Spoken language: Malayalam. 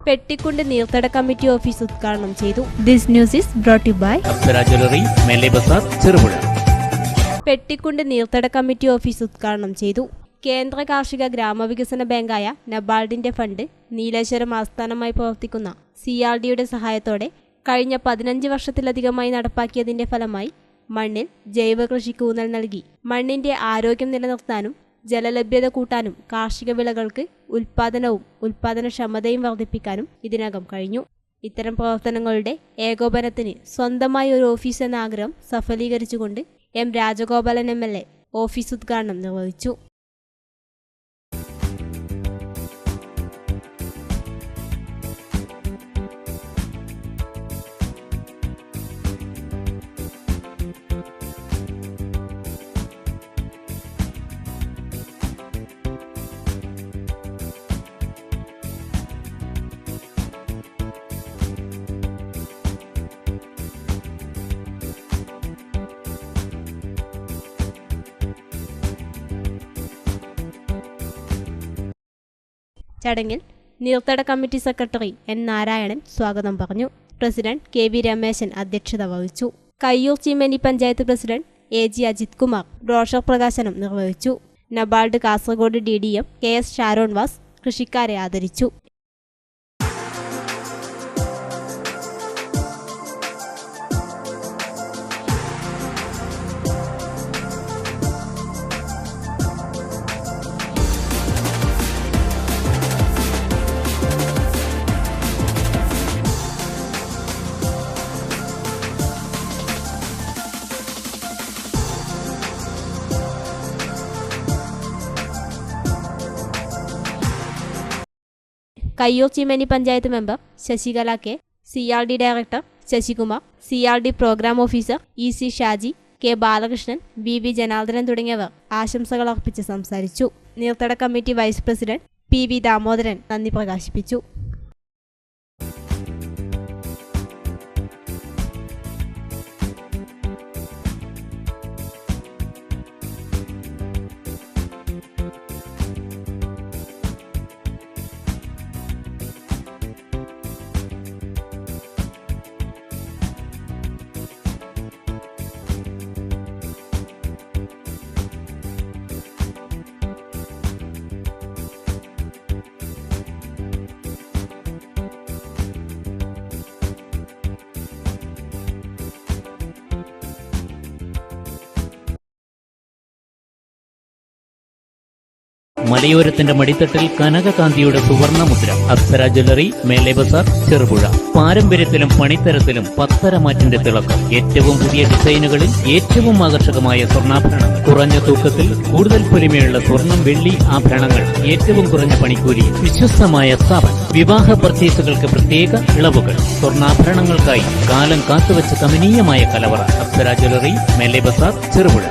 പെട്ടിക്കുണ്ട് നീർത്തട കമ്മിറ്റി ഓഫീസ് ഉദ്ഘാടനം ചെയ്തു. This news is brought you by Apsara jewellery, Mele Bazar, Cherupuzha. Pettikkundu നീർത്തട കമ്മിറ്റി ഓഫീസ് ഉദ്ഘാടനം ചെയ്തു. കേന്ദ്ര കാർഷിക ഗ്രാമവികസന ബാങ്കായ നബാർഡിന്റെ ഫണ്ട് നീലേശ്വരം ആസ്ഥാനമായി പ്രവർത്തിക്കുന്ന CRDയുടെ സഹായത്തോടെ കഴിഞ്ഞ 15 വർഷത്തിലധികമായി നടപ്പാക്കിയതിന്റെ ഫലമായി മണ്ണിൽ ജൈവ കൃഷിക്ക് ഊന്നൽ നൽകി മണ്ണിന്റെ ആരോഗ്യം നിലനിർത്താനും ജലലഭ്യത കൂട്ടാനും കാർഷിക വിളകൾക്ക് ഉൽപാദനവും ഉൽപാദനക്ഷമതയും വർദ്ധിപ്പിക്കാനും ഇതിനകം കഴിഞ്ഞു. ഇത്തരം പ്രവർത്തനങ്ങളുടെ ഏകോപനത്തിന് സ്വന്തമായി ഒരു ഓഫീസ് എന്ന ആഗ്രഹം സഫലീകരിച്ചുകൊണ്ട് M. രാജഗോപാലൻ MLA ഓഫീസ് ഉദ്ഘാടനം നിർവഹിച്ചു. ചടങ്ങിൽ നീർത്തട കമ്മിറ്റി സെക്രട്ടറി N. നാരായണൻ സ്വാഗതം പറഞ്ഞു. പ്രസിഡന്റ് KV രമേശൻ അധ്യക്ഷത വഹിച്ചു. Kayyur Cheemeni panchayat president AG Ajith Kumar brochure പ്രകാശനം നിർവഹിച്ചു. നബാർഡ് കാസർഗോഡ് DDM KS ഷാരോൺ വാസ് കൃഷിക്കാരെ ആദരിച്ചു. Kayyur Cheemeni panchayat member Sasikala K, CRD director Sasikumar, CRD programme officer EC Shaji, K. Balakrishnan, VV Janardhanan തുടങ്ങിയവർ ആശംസകൾ അർപ്പിച്ച് സംസാരിച്ചു. നീർത്തട committee vice president PV Damodaran നന്ദി പ്രകാശിപ്പിച്ചു. മലയോരത്തിന്റെ മടിത്തട്ടിൽ കനകകാന്തിയുടെ സുവർണമുദ്ര. അപ്സര ജ്വല്ലറി, മേലെ ബസാർ, ചെറുപുഴ. പാരമ്പര്യത്തിലും പണിത്തരത്തിലും പത്തരമാറ്റിന്റെ തിളക്കം. ഏറ്റവും പുതിയ ഡിസൈനുകളിൽ ഏറ്റവും ആകർഷകമായ സ്വർണ്ണാഭരണങ്ങൾ. കുറഞ്ഞ തൂക്കത്തിൽ കൂടുതൽ പൊലിമയുള്ള സ്വർണം, വെള്ളി ആഭരണങ്ങൾ. ഏറ്റവും കുറഞ്ഞ പണിക്കൂലി. വിശ്വസ്തമായ സ്ഥാപനം. വിവാഹ പർച്ചേസുകൾക്ക് പ്രത്യേക ഇളവുകൾ. സ്വർണ്ണാഭരണങ്ങൾക്കായി കാലം കാത്തുവച്ച കമനീയമായ കലവറ. അപ്സര ജ്വല്ലറി, മേലെ ബസാർ, ചെറുപുഴ.